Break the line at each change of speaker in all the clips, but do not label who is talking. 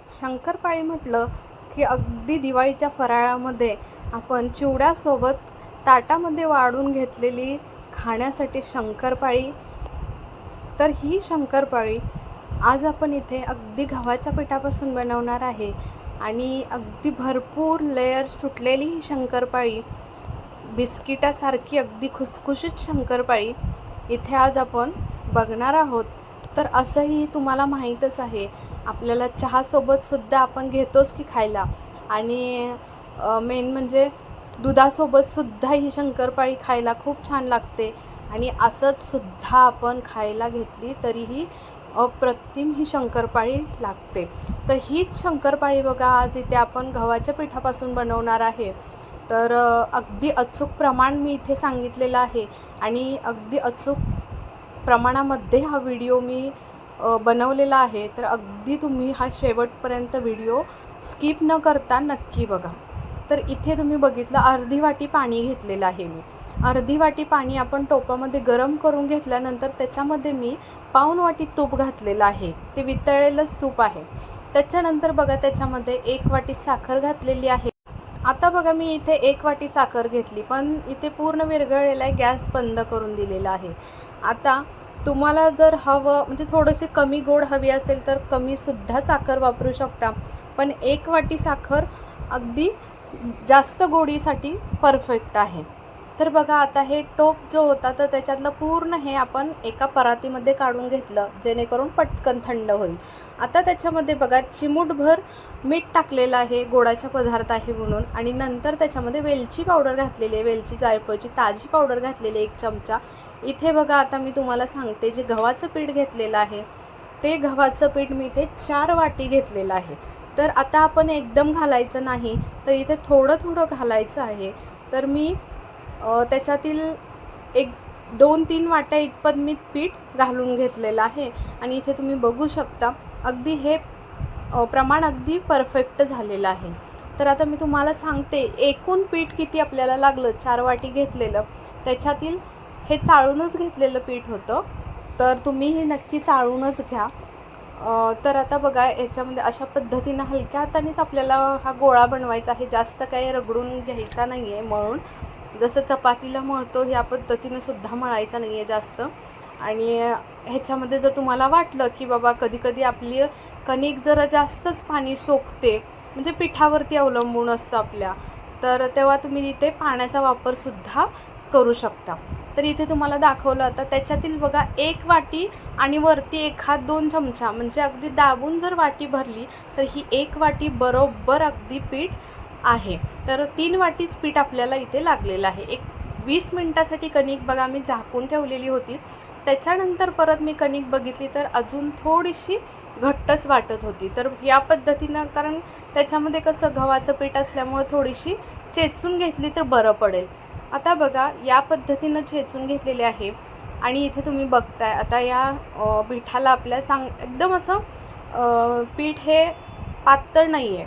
शंकरपाळी म्हटलं की अगदी दिवाळीच्या फराळामध्ये आपण चिवड्यासोबत ताटामध्ये वाढून घेतलेली खाण्यासाठी शंकरपाळी. तर ही शंकरपाळी आज आपण इथे अगदी गव्हाच्या पिठापासून बनवणार आहे आणि अगदी भरपूर लेयर सुटलेली ही शंकरपाळी, बिस्किटासारखी अगदी खुसखुशीत शंकरपाळी इथे आज आपण बघणार आहोत. तर असंही तुम्हाला माहीतच आहे, आपल्याला चहासोबतसुद्धा आपण घेतोच की खायला, आणि मेन म्हणजे दुधासोबतसुद्धा ही शंकरपाळी खायला खूप छान लागते. आणि असंच सुद्धा आपण खायला घेतली तरीही अप्रतिम ही शंकरपाळी लागते. तर हीच शंकरपाळी बघा आज इथे आपण गव्हाच्या पिठापासून बनवणार आहे. तर अगदी अचूक प्रमाण मी इथे सांगितलेलं आहे आणि अगदी अचूक प्रमाणामध्ये हा व्हिडिओ मी बनवलेला आहे. तर अगदी तुम्ही हा शेवटपर्यंत व्हिडिओ स्किप न करता नक्की बघा. तर इथे तुम्ही बघितलं अर्धी वाटी पाणी घेतलेलं आहे मी. अर्धी वाटी पाणी आपण टोपामध्ये गरम करून घेतल्यानंतर त्याच्यामध्ये मी पाऊण वाटी तूप घातलेलं आहे. ते वितळलेलंच तूप आहे. त्याच्यानंतर बघा त्याच्यामध्ये 1 वाटी साखर घातलेली आहे. आता बघा मी इथे 1 वाटी साखर घेतली, पण इथे पूर्ण विरघळलेला आहे, गॅस बंद करून दिलेला आहे. आता तुम्हाला जर हवं म्हणजे थोडेसे कमी गोड हवी असेल तर कमीसुद्धा साखर वापरू शकता, पण 1 वाटी साखर अगदी जास्त गोडीसाठी परफेक्ट आहे. तर बघा आता हे टोप जो होता तर त्याच्यातलं पूर्ण हे आपण एका परातीमध्ये काढून घेतलं, जेणेकरून पटकन थंड होईल. आता त्याच्यामध्ये बघा चिमूटभर मीठ टाकलेलं आहे, गोडाचा पदार्थ आहे म्हणून, आणि नंतर त्याच्यामध्ये वेलची पावडर घातलेली आहे, वेलची जायफळची ताजी पावडर घातलेली 1 चमचा. इथे बघा आता मी तुम्हाला सांगते, जे गव्हाचं पीठ घेतलेलं आहे ते गव्हाचं पीठ मी इथे 4 वाटी घेतलेलं आहे. तर आता आपण एकदम घालायचं नाही, तर इथे थोडं थोडं घालायचं आहे. तर मी त्याच्यातील 1-2-3 वाट्या इतपत मी पीठ घालून घेतलेलं आहे. आणि इथे तुम्ही बघू शकता अगदी हे प्रमाण अगदी परफेक्ट झालेलं आहे. तर आता मी तुम्हाला सांगते एकूण पीठ किती आपल्याला लागलं. 4 वाटी घेतलेलं, त्याच्यातील हे चाळूनच घेतलेलं पीठ होतं, तर तुम्ही हे नक्की चाळूनच घ्या. तर आता बघा याच्यामध्ये अशा पद्धतीनं हलक्या हातानेच आपल्याला हा गोळा बनवायचा आहे, जास्त काही रगडून घ्यायचा नाही आहे. म्हणून जसं चपातीला मळतो ह्या पद्धतीनं सुद्धा मळायचा नाही आहे जास्त. आणि ह्याच्यामध्ये जर तुम्हाला वाटलं की बाबा कधी कधी आपली कणिक जरा जास्तच पाणी सोकते, म्हणजे पिठावरती अवलंबून असतं आपल्या, तर तेव्हा तुम्ही इथे पाण्याचा वापरसुद्धा करू शकता. तर इथे तुम्हाला दाखवलं आता त्याच्यातील बघा 1 वाटी आणि वरती 1-2 चमचा, म्हणजे अगदी दाबून जर वाटी भरली तर ही 1 वाटी बरोबर अगदी पीठ आहे. तर 3 वाटीच पीठ आपल्याला इथे लागलेलं आहे. 20 मिनटासाठी कणिक बघा मी झाकून ठेवलेली होती. त्याच्यानंतर परत मी कणिक बघितली तर अजून थोडीशी घट्टच वाटत होती. तर या पद्धतीनं, कारण त्याच्यामध्ये कसं गव्हाचं पीठ असल्यामुळे थोडीशी चेचून घेतली तर बरं पडेल. आता बघा या पद्धतीनं चेचून घेतलेले आहे. आणि इथे तुम्ही बघताय आता या पिठाला आपल्या एकदम असं पीठ हे पातळ नाही आहे,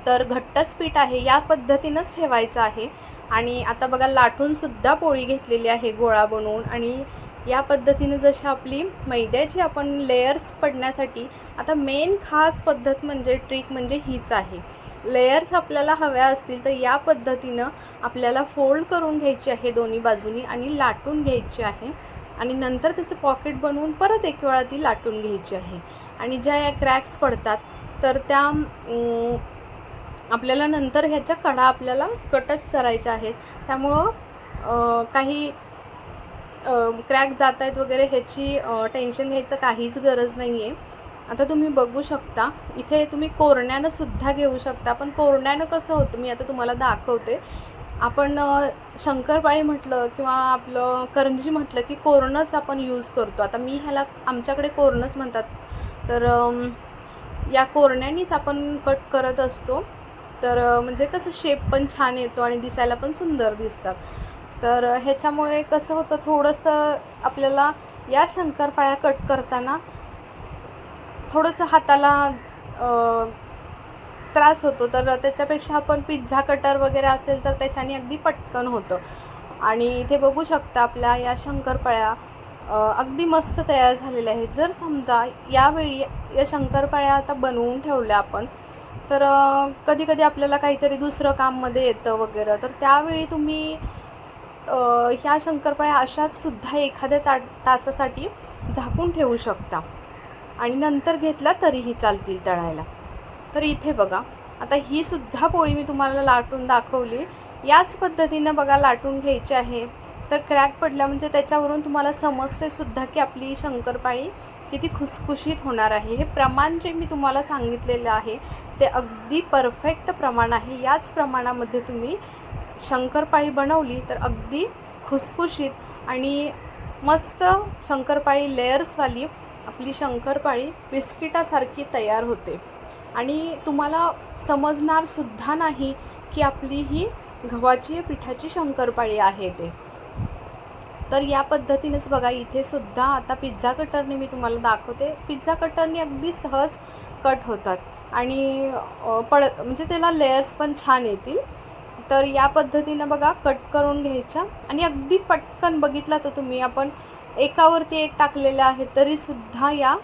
तर घट्टच पीठ आहे, या पद्धतीनंच ठेवायचं आहे. आणि आता बघा लाटूनसुद्धा पोळी घेतलेली आहे गोळा बनवून. आणि या पद्धतीनं जशी आपली मैद्याची आपण लेयर्स पडण्यासाठी, आता मेन खास पद्धत म्हणजे ट्रिक म्हणजे हीच आहे. लेयर्स आपल्याला हव्या असतील तर या पद्धतीनं आपल्याला फोल्ड करून घ्यायची आहे दोन्ही बाजूनी आणि लाटून घ्यायची आहे. आणि नंतर त्याचं पॉकेट बनवून परत एक वेळा ती लाटून घ्यायची आहे. आणि ज्या या क्रॅक्स पडतात तर त्या आपल्याला नंतर ह्याच्या कडा आपल्याला कटच करायच्या आहेत, त्यामुळं काही क्रॅक जात आहेत वगैरे ह्याची टेन्शन घ्यायचं काहीच गरज नाही आहे. आता तुम्ही बघू शकता इथे तुम्ही कोरण्यानं सुद्धा घेऊ शकता, पण कोरण्यानं कसं होतं मी आता तुम्हाला दाखवते. आपण शंकरपाळी म्हटलं किंवा आपलं करंजी म्हटलं की कोरणंच आपण यूज करतो. आता मी ह्याला आमच्याकडे कोरणंच म्हणतात, तर या कोरण्यानीच आपण कट करत असतो. तर म्हणजे कसं शेप पण छान येतो आणि दिसायला पण सुंदर दिसतात. तर ह्याच्यामुळे कसं होतं, थोडंसं आपल्याला या शंकरपाळ्या कट करताना थोडंसं हाताला त्रास होतो. तर त्याच्यापेक्षा आपण पिझ्झा कटर वगैरे असेल तर त्याच्याने अगदी पटकन होतं. आणि इथे बघू शकता आपल्या या शंकरपाळ्या अगदी मस्त तयार झालेले आहे. जर समजा यावेळी या शंकरपाळ्या आता बनवून ठेवल्या आपण, तर कधी-कधी आपल्याला काहीतरी दुसरं काममध्ये येतं वगैरे, तर त्यावेळी तुम्ही ह्या शंकरपाळ्या अशाच सुद्धा एखाद्या तासासाठी झाकून ठेवू शकता आणि नंतर घेतला तरीही चालतील तळायला. तर इथे बघा, आता ही सुद्धा पोळी मी तुम्हाला लाटून दाखवली. याच पद्धतीनं बघा लाटून घ्यायची आहे. तर क्रॅक पडला म्हणजे त्याच्यावरून तुम्हाला समजते सुद्धा की आपली शंकरपाळी किती खुसखुशीत होणार आहे. हे प्रमाण जे मी तुम्हाला सांगितलेलं आहे ते अगदी परफेक्ट प्रमाण आहे. याच प्रमाणामध्ये तुम्ही शंकरपाळी बनवली तर अगदी खुसखुशीत आणि मस्त शंकरपाळी लेयर्सवाली आपली शंकरपाळी बिस्किटासारखी तयार होते आणि तुम्हाला समजणार सुद्धा नाही की आपली ही गव्हाची पिठाची शंकरपाळी आहे ते. तर या पद्धतीनेच बघा इथे सुद्धा आता पिझ्झा कटरने मी तुम्हाला दाखवते. पिझ्झा कटरने अगदी सहज कट होतात आणि म्हणजे त्याला लेयर्स पण छान येतील. तर या पद्धतीनं बघा कट करून घ्यायच्या आणि अगदी पटकन बघितला तर तुम्ही आपण एकावरती एक टाकलेले आहेत तरीसुद्धा या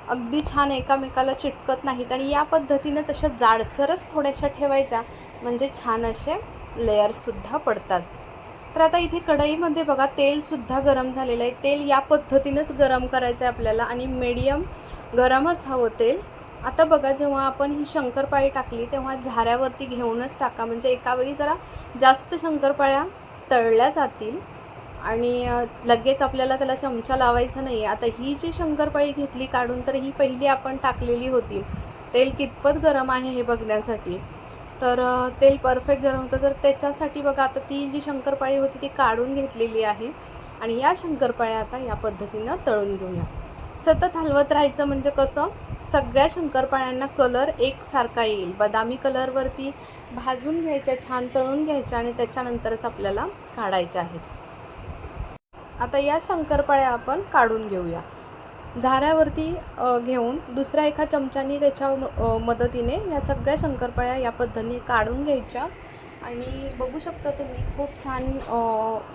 अगदी छान एकामेकाला चिटकत नाहीत आणि या पद्धतीनं तशा जाडसरच थोड्याशा ठेवायच्या म्हणजे छान असे लेयर्ससुद्धा पडतात. तर आता इथे कढईमध्ये बघा तेलसुद्धा गरम झालेलं आहे. तेल या पद्धतीनंच गरम करायचं आहे आपल्याला आणि मीडियम गरमच हवं तेल. आता बघा जेव्हा आपण ही शंकरपाळी टाकली तेव्हा झाऱ्यावरती घेऊनच टाका म्हणजे एकावेळी जरा जास्त शंकरपाळ्या तळल्या जातील आणि लगेच आपल्याला त्याला चमचा लावायचा नाही. आता ही जी शंकरपाळी घेतली काढून तर ही पहिली आपण टाकलेली होती. तेल कितपत गरम आहे हे बघण्यासाठी. तर तेल परफेक्ट गरम होतं तर त्याच्यासाठी बघा आता ती जी शंकरपाळी होती ती काढून घेतलेली आहे आणि या शंकरपाळ्या आता या पद्धतीनं तळून घेऊया. सतत हलवत राहायचं म्हणजे कसं सगळ्या शंकरपाळ्यांना कलर एकसारखा येईल. बदामी कलरवरती भाजून घ्यायच्या, छान तळून घ्यायच्या आणि त्याच्यानंतरच आपल्याला काढायच्या आहेत. आता या शंकरपाळ्या आपण काढून घेऊया. झाऱ्यावरती घेऊन दुसऱ्या एका चमच्याने त्याच्या मदतीने या सगळ्या शंकरपाळ्या या पद्धतीने काढून घ्यायच्या आणि बघू शकता तुम्ही खूप छान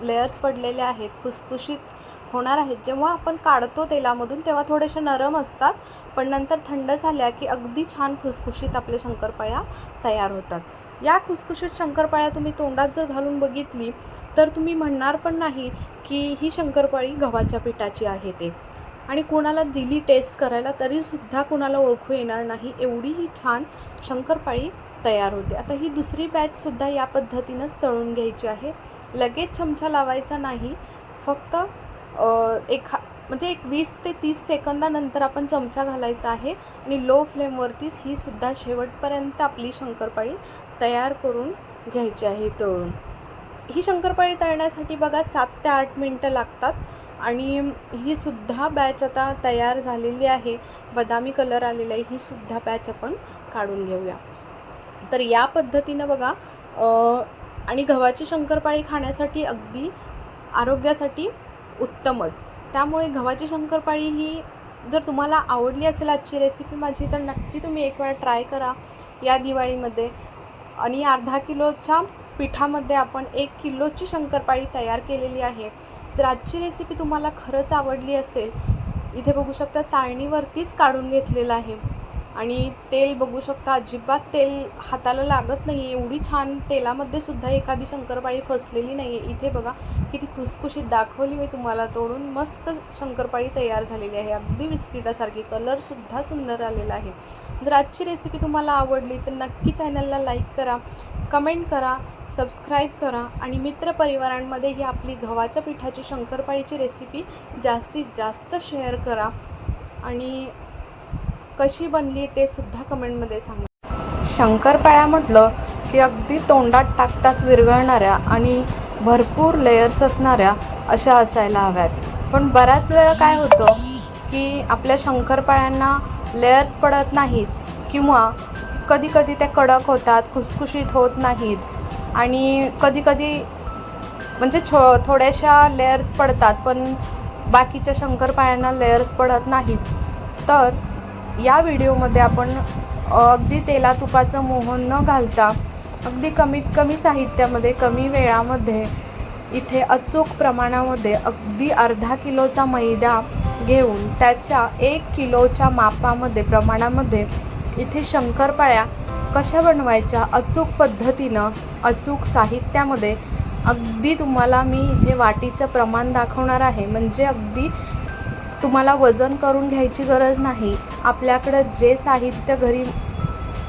लेयर्स पडलेले आहेत, खुसखुशीत होणार आहेत. जेव्हा आपण काढतो तेलामधून तेव्हा थोडेसे नरम असतात पण नंतर थंड झाल्या की अगदी छान खुसखुशीत आपल्या शंकरपाळ्या तयार होतात. या खुसखुशीत शंकरपाळ्या तुम्ही तोंडात जर घालून बघितली तर तुम्ही म्हणणार पण नाही की ही शंकरपाळी गव्हाच्या पिठाची आहे ते आणि कोणाला दिली टेस्ट करायला तरीसुद्धा कोणाला ओळखू येणार नाही, एवढी ही छान शंकरपाळी तयार होते. आता ही दुसरी बॅचसुद्धा या पद्धतीनंच तळून घ्यायची आहे. लगेच चमचा लावायचा नाही, फक्त म्हणजे एक 20 ते 30 सेकंदानंतर आपण चमचा घालायचा आहे आणि लो फ्लेमवरतीच ही सुद्धा शेवटपर्यंत आपली शंकरपाळी तयार करून घ्यायची आहे तळून. ही शंकरपाळी तळण्यासाठी बघा 7 ते 8 मिनटं लागतात आणि ही सुद्धा बॅच आता तयार झालेली आहे. बदामी कलर आलेला आहे. ही सुद्धा बॅच आपण काढून घेऊया. तर या पद्धतीनं बघा आणि गव्हाची शंकरपाळी खाण्यासाठी अगदी आरोग्यासाठी उत्तमच. त्यामुळे गव्हाची शंकरपाळी ही जर तुम्हाला आवडली असेल आजची रेसिपी माझी तर नक्की तुम्ही एक वेळा ट्राय करा या दिवाळीमध्ये. आणि अर्धा किलोच्या पिठामध्ये आपण 1 किलोची शंकरपाळी तयार केलेली आहे. जर आजची रेसिपी तुम्हाला खरंच आवडली असेल, इथे बघू शकता चाळणीवरतीच काढून घेतलेलं आहे आणि तेल बघू शकता अजिबात तेल हाताला लागत नाही, एवढी छान तेलामध्ये सुद्धा एखादी शंकरपाळी फसलेली नाही आहे. इथे बघा किती खुसखुशीत दाखवली मी तुम्हाला तोडून. मस्त शंकरपाळी तयार झालेली आहे, अगदी बिस्किटासारखी. कलरसुद्धा सुंदर आलेला आहे. जर आजची रेसिपी तुम्हाला आवडली तर नक्की चॅनलला लाईक करा, कमेंट करा, सबस्क्राईब करा आणि मित्रपरिवारांमध्ये ही आपली गव्हाच्या पिठाची शंकरपाळीची रेसिपी जास्तीत जास्त शेअर करा आणि कशी बनली ते सुद्धा कमेंटमध्ये सांगा. शंकरपाळ्या म्हटलं की अगदी तोंडात टाकताच विरघळणाऱ्या आणि भरपूर लेयर्स असणाऱ्या अशा असायला हव्यात. पण बऱ्याच वेळा काय होतं की आपल्या शंकरपाळ्यांना लेयर्स पडत नाहीत किंवा कधीकधी त्या कडक होतात, खुसखुशीत होत नाहीत आणि कधीकधी म्हणजे थोड्याशा लेयर्स पडतात पण बाकीच्या शंकरपाळ्यांना लेयर्स पडत नाहीत. तर या व्हिडिओमध्ये आपण अगदी तेला तुपाचं मोहन न घालता अगदी कमीत कमी साहित्यामध्ये कमी वेळामध्ये इथे अचूक प्रमाणामध्ये अगदी अर्धा किलोचा मैदा घेऊन त्याच्या 1 किलोच्या मापामध्ये प्रमाणामध्ये इथे शंकरपाळ्या कशा बनवायच्या अचूक पद्धतीनं अचूक साहित्यामध्ये अगदी तुम्हाला मी इथे वाटीचं प्रमाण दाखवणार आहे. म्हणजे अगदी तुम्हाला वजन करून घ्यायची गरज नाही. आपल्याकडं जे साहित्य घरी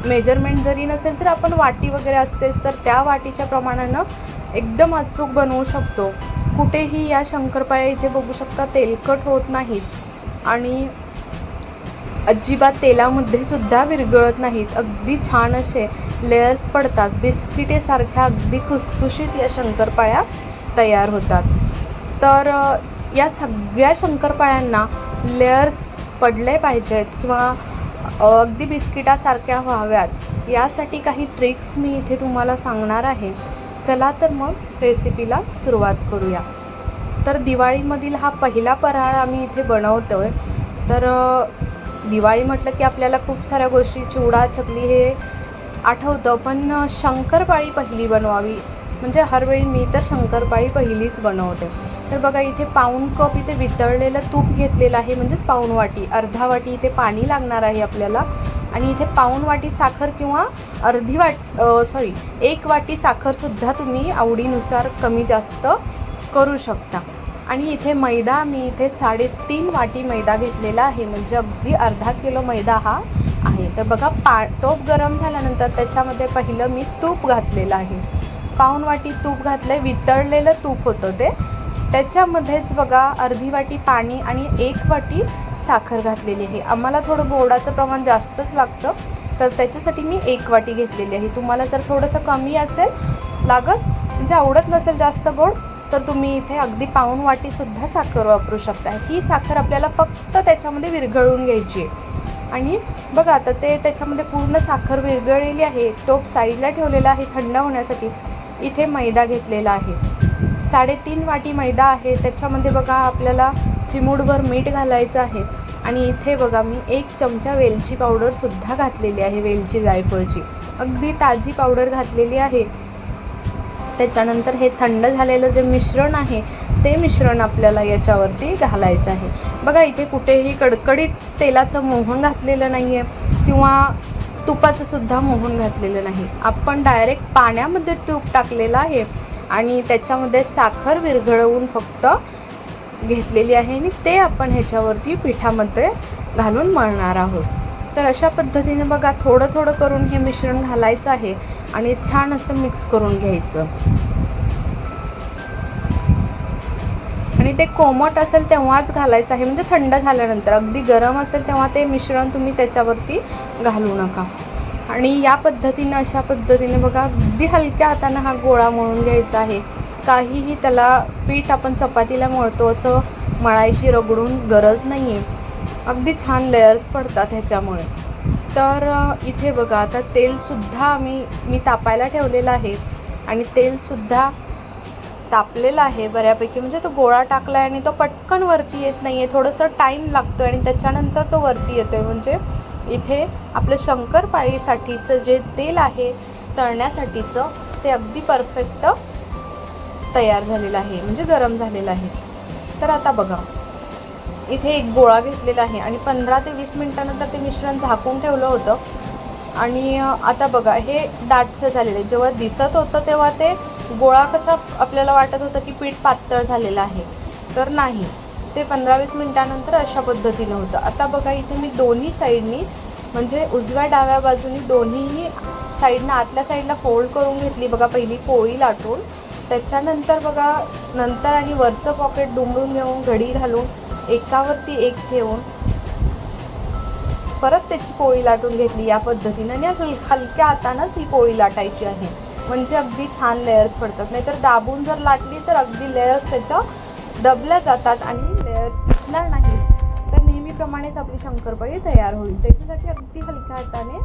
मेजरमेंट जरी नसेल तर आपण वाटी वगैरे असतेच तर त्या वाटीच्या प्रमाणानं एकदम अचूक बनवू शकतो. कुठेही या शंकरपाळ्या इथे बघू शकता तेलकट होत नाहीत आणि अजिबात तेलामध्ये सुद्धा विरघळत नाहीत. अगदी छान असे लेयर्स पडतात. बिस्किटेसारख्या अगदी खुसखुशीत या शंकरपाळ्या तयार होतात. तर या सगळ्या शंकरपाळ्यांना लेयर्स पडले पाहिजेत किंवा अगदी बिस्किटासारख्या व्हाव्यात यासाठी काही ट्रिक्स मी इथे तुम्हाला सांगणार आहे. चला तर मग रेसिपीला सुरुवात करूया. तर दिवाळीमधील हा पहिला फराळ आम्ही इथे बनवतो आहे. तर दिवाळी म्हटलं की आपल्याला खूप साऱ्या गोष्टी चिवडा चकली हे आठवतं, पण शंकरपाळी पहिली बनवावी म्हणजे हरवेळी मी तर शंकरपाळी पहिलीच बनवते. तर बघा इथे पाऊण कप इथे वितळलेलं तूप घेतलेलं आहे, म्हणजेच पाऊण वाटी. अर्धा वाटी इथे पाणी लागणार आहे आपल्याला आणि इथे पाऊण वाटी साखर किंवा अर्धी वाटी 1 वाटी साखरसुद्धा तुम्ही आवडीनुसार कमी जास्त करू शकता. आणि इथे मैदा मी इथे 3.5 वाटी मैदा घेतलेला आहे, म्हणजे अगदी अर्धा किलो मैदा हा आहे. तर बघा टोप गरम झाल्यानंतर त्याच्यामध्ये पहिलं मी तूप घातलेलं आहे. पाऊण वाटी तूप घातलं, वितळलेलं तूप होतं ते. त्याच्यामध्येच बघा अर्धी वाटी पाणी आणि 1 वाटी साखर घातलेली आहे. आम्हाला थोडं गोडाचं प्रमाण जास्तच लागतं तर त्याच्यासाठी मी 1 वाटी घेतलेली आहे. तुम्हाला जर थोडंसं कमी असेल लागत म्हणजे आवडत नसेल जास्त गोड तर तुम्ही इथे अगदी पाऊण वाटीसुद्धा साखर वापरू शकता. ही साखर आपल्याला फक्त त्याच्यामध्ये विरघळून घ्यायची आहे. आणि बघा आता त्याच्यामध्ये पूर्ण साखर विरघळलेली आहे. टोप साईडला ठेवलेला आहे थंड होण्यासाठी. इथे मैदा घेतलेला आहे, 3.5 वाटी मैदा आहे. त्याच्यामध्ये बघा आपल्याला चिमूटभर मीठ घालायचं आहे. आणि इथे बघा मी 1 चमचा वेलची पावडरसुद्धा घातलेली आहे, वेलची जायफळची अगदी ताजी पावडर घातलेली आहे. त्याच्यानंतर हे थंड झालेलं जे मिश्रण आहे ते मिश्रण आपल्याला याच्यावरती घालायचं आहे. बघा इथे कुठेही कडकडीत तेलाचं मोहन घातलेलं नाही आहे किंवा तुपाचंसुद्धा मोहन घातलेलं नाही. आपण डायरेक्ट पाण्यामध्ये तूप टाकलेलं आहे आणि त्याच्यामध्ये साखर विरघळवून फक्त घेतलेली आहे आणि ते आपण ह्याच्यावरती पिठामध्ये घालून मळणार आहोत. तर अशा पद्धतीने बघा थोडं थोडं करून हे मिश्रण घालायचं आहे आणि छान असं मिक्स करून घ्यायचं. आणि ते कोमट असेल तेव्हाच घालायचं आहे, म्हणजे थंड झाल्यानंतर. अगदी गरम असेल तेव्हा ते मिश्रण तुम्ही त्याच्यावरती घालू नका. आणि या पद्धतीनं अशा पद्धतीने बघा अगदी हलक्या हातानं हा गोळा मळून घ्यायचा आहे. काहीही त्याला पीठ आपण चपातीला मळतो असं मळायची रगडून गरज नाही आहे. अगदी छान लेयर्स पडतात ह्याच्यामुळे. तर इथे बघा आता तेलसुद्धा मी तापायला ठेवलेलं आहे आणि तेलसुद्धा तापलेला आहे बऱ्यापैकी. म्हणजे तो गोळा टाकला आहे आणि तो पटकन वरती येत नाही आहे, थोडंसं टाईम लागतो आहे आणि त्याच्यानंतर तो वरती येतो आहे. म्हणजे इथे आपलं शंकरपाळीसाठीचं जे तेल आहे तळण्यासाठीचं ते अगदी परफेक्ट तयार झालेलं आहे, म्हणजे गरम झालेलं आहे. तर आता बघा इथे एक गोळा घेतलेला आहे आणि 15 ते 20 मिनटानंतर ते मिश्रण झाकून ठेवलं होतं. आणि आता बघा हे दाटसं झालेलं आहे. जेव्हा दिसत होतं तेव्हा ते गोळा कसा आपल्याला वाटत होतं की पीठ पातळ झालेलं आहे, तर नाही, ते 15-20 मिनटानंतर अशा पद्धतीनं होतं. आता बघा इथे मी दोन्ही साईडनी म्हणजे उजव्या डाव्या बाजूनी दोन्हीही साईडनं आतल्या साईडला फोल्ड करून घेतली. बघा पहिली पोळी लाटून त्याच्यानंतर बघा नंतर आणि वरचं पॉकेट दुमडून घेऊन घडी घालून एकावरती एक ठेवून परत त्याची पोळी लाटून घेतली या पद्धतीनं. आणि हलक्या हातानंच ही पोळी लाटायची आहे, म्हणजे अगदी छान लेयर्स पडतात. नाहीतर दाबून जर लाटली तर अगदी लेयर्स त्याच्या दबल्या जातात आणि लेयर्स दिसणार नाही. तर नेहमीप्रमाणेच आपली शंकरपाळी तयार होईल. त्याच्यासाठी अगदी हलक्या हाताने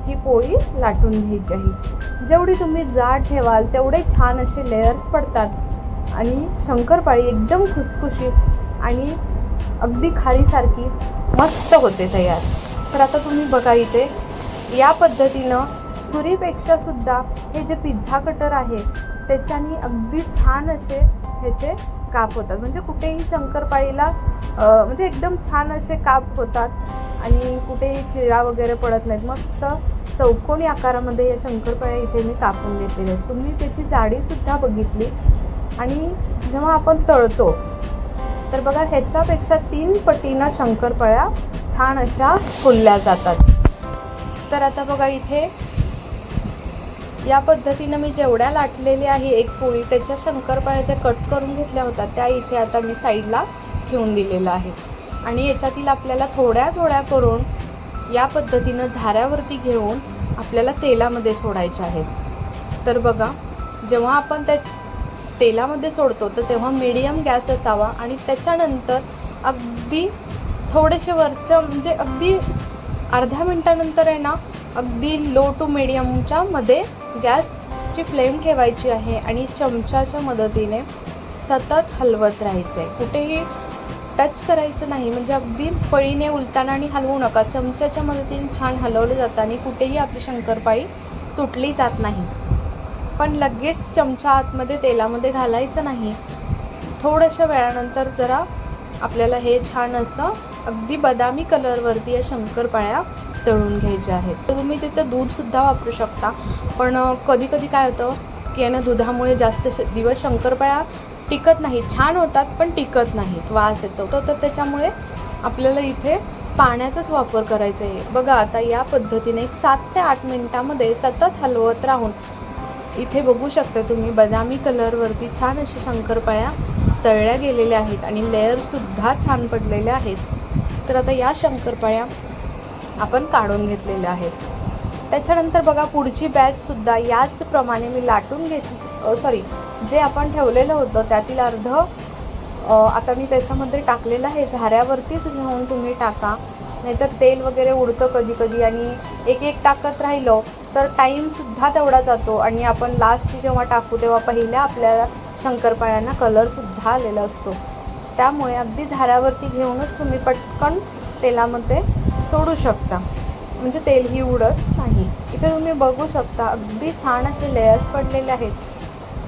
ही पोळी लाटून घ्यायची आहे. जेवढी तुम्ही जाड ठेवाल तेवढे छान असे लेयर्स पडतात आणि शंकरपाळी एकदम खुसखुशीत आणि अगदी खारीसारखी मस्त होते तयार. तर आता तुम्ही बघा इथे या पद्धतीनं सुरीपेक्षा सुद्धा हे जे पिझ्झा कटर आहे त्याच्याने अगदी छान असे ह्याचे काप होतात. म्हणजे कुठेही शंकरपाळीला म्हणजे एकदम छान असे काप होतात आणि कुठेही चिरा वगैरे पडत नाहीत. मस्त चौकोनी आकारामध्ये या शंकरपाळ्या इथे मी कापून घेतलेल्या आहेत. तुम्ही त्याची जाडीसुद्धा बघितली. आणि जेव्हा आपण तळतो तर बघा ह्याच्यापेक्षा 3 पटीनं शंकरपाळ्या छान अशा फुलल्या जातात. तर आता बघा इथे या पद्धतीनं मी जेवढ्या लाटलेल्या आहे एक पोळी त्याच्या शंकरपाळ्या ज्या कट करून घेतल्या होत्या त्या इथे आता मी साईडला ठेवून दिलेलं आहे. आणि याच्यातील आपल्याला थोड्या थोड्या करून या पद्धतीनं झाऱ्यावरती घेऊन आपल्याला तेलामध्ये सोडायच्या आहेत. तर बघा जेव्हा आपण त्या तेलामध्ये सोडतो तर तेव्हा मीडियम गॅस असावा आणि त्याच्यानंतर अगदी थोडेसे वरचं म्हणजे अगदी अर्ध्या मिनटानंतर आहे ना अगदी लो टू मीडियमच्या मध्ये गॅसची फ्लेम ठेवायची आहे आणि चमच्याच्या मदतीने सतत हलवत राहायचं आहे. कुठेही टच करायचं नाही. म्हणजे अगदी पळीने उलताना आणि हलवू नका. चमच्याच्या मदतीने छान हलवलं जातं आणि कुठेही आपली शंकरपाळी तुटली जात नाही. पण लगेच चमचा आतमध्ये तेलामध्ये घालायचं नाही. थोड्याशा वेळानंतर जरा आपल्याला हे छान असं अगदी बदामी कलरवरती या शंकरपाळ्या तळून घ्यायच्या आहेत. तर तुम्ही तिथं दूधसुद्धा वापरू शकता. पण कधी कधी काय होतं की यांना दुधामुळे जास्त दिवस शंकरपाळ्या टिकत नाही. छान होतात पण टिकत नाहीत, वास येतो. तर त्याच्यामुळे आपल्याला इथे पाण्याचाच वापर करायचा आहे. बघा आता या पद्धतीने एक 7 ते 8 मिनटामध्ये सतत हलवत राहून इथे बघू शकता तुम्ही बदामी कलरवरती छान अशा शंकरपाळ्या तळल्या गेलेल्या आहेत आणि लेअरसुद्धा छान पडलेल्या आहेत. तर आता या शंकरपाळ्या आपण काढून घेतलेल्या आहेत. त्याच्यानंतर बघा पुढची बॅचसुद्धा याचप्रमाणे मी लाटून घेतली. जे आपण ठेवलेलं होतं त्यातील अर्ध आता मी त्याच्यामध्ये टाकलेलं आहे. झाऱ्यावरतीच घेऊन तुम्ही टाका, नाहीतर तेल वगैरे उडतं कधी कधी आणि एक टाकत राहिलो तर टाईमसुद्धा तेवढा जातो आणि आपण लास्टची जेव्हा टाकू तेव्हा पहिल्या आपल्याला शंकरपाळ्यांना कलरसुद्धा आलेला असतो. त्यामुळे अगदी झाऱ्यावरती घेऊनच तुम्ही पटकन तेलामध्ये सोडू शकता. म्हणजे तेलही उडत नाही. इथे तुम्ही बघू शकता अगदी छान असे लेयर्स पडलेले आहेत.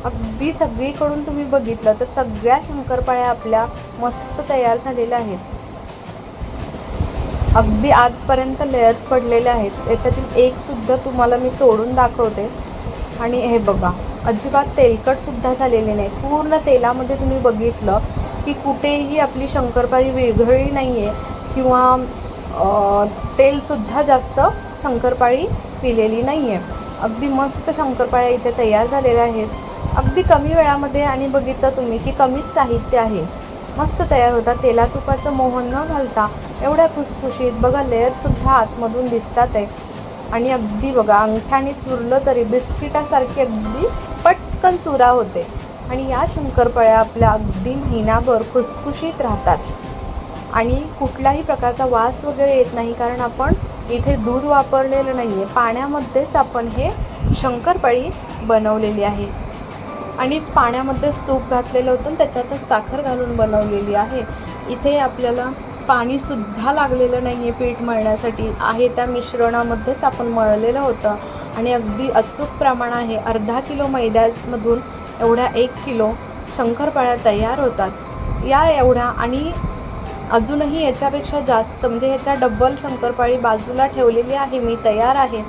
अगदी सगळीकडून तुम्ही बघितलं तर सगळ्या शंकरपाळ्या आपल्या मस्त तयार झालेल्या आहेत. अगदी आतपर्यंत लेयर्स पडलेले आहेत. त्याच्यातील एकसुद्धा तुम्हाला मी तोडून दाखवते. आणि हे बघा अजिबात तेलकटसुद्धा झालेले नाही. पूर्ण तेलामध्ये तुम्ही बघितलं की कुठेही आपली शंकरपाळी विरघळली नाही आहे किंवा तेलसुद्धा जास्त शंकरपाळी पिलेली नाही आहे. अगदी मस्त शंकरपाळ्या इथे तयार झालेल्या आहेत अगदी कमी वेळामध्ये. आणि बघितलं तुम्ही की कमीच साहित्य आहे, मस्त तयार होतात. तेला तुपाचं मोहन न घालता एवढ्या खुसखुशीत. बघा लेअरसुद्धा आतमधून दिसतात आहे आणि अगदी बघा अंगठ्याने चुरलं तरी बिस्किटासारखी अगदी पटकन चुरा होते. आणि या शंकरपाळ्या आपल्या अगदी महिनाभर खुसखुशीत राहतात आणि कुठल्याही प्रकारचा वास वगैरे येत नाही, कारण आपण इथे दूध वापरलेलं नाही आहे. पाण्यामध्येच आपण हे शंकरपाळी बनवलेली आहे आणि पाण्यामध्येच तूप घातलेलं होतं आणि त्याच्यातच साखर घालून बनवलेली आहे. इथे आपल्याला पाणीसुद्धा लागलेलं नाही आहे पीठ मळण्यासाठी. आहे त्या मिश्रणामध्येच आपण मळलेलं होतं आणि अगदी अचूक प्रमाण आहे. अर्धा किलो मैद्यामधून एवढ्या 1 किलो शंकरपाळ्या तयार होतात. या एवढ्या आणि अजूनही याच्यापेक्षा जास्त म्हणजे ह्याच्या डबल शंकरपाळी बाजूला ठेवलेली आहे मी, तयार आहे.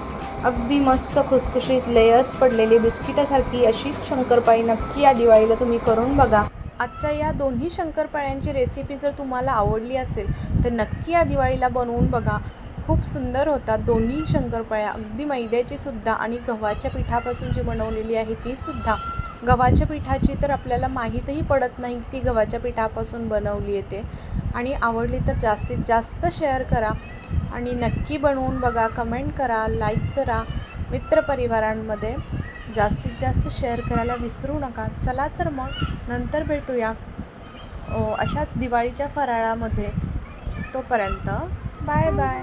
अगदी मस्त खुसखुशीत लेयर्स पडलेली बिस्किटासारखी अशी शंकरपाळी नक्की या दिवाळीला तुम्ही करून बघा. आजच्या या दोन्ही शंकरपाळ्यांची रेसिपी जर तुम्हाला आवडली असेल तर नक्की या दिवाळीला बनवून बघा. खूप सुंदर होतात दोन्ही शंकरपाळ्या. अगदी मैद्याची सुद्धा आणि गव्हाच्या पिठापासून जी बनवलेली आहे ती सुद्धा. गव्हाच्या पिठाची तर आपल्याला माहीतही पडत नाही की ती गव्हाच्या पिठापासून बनवली येते. आणि आवडली तर जास्तीत जास्त शेअर करा आणि नक्की बनवून बघा. कमेंट करा, लाईक करा. मित्रपरिवारांमध्ये जास्तीत जास्त शेअर करायला विसरू नका. चला तर मग नंतर भेटूया अशाच दिवाळीच्या फराळामध्ये. तोपर्यंत बाय बाय.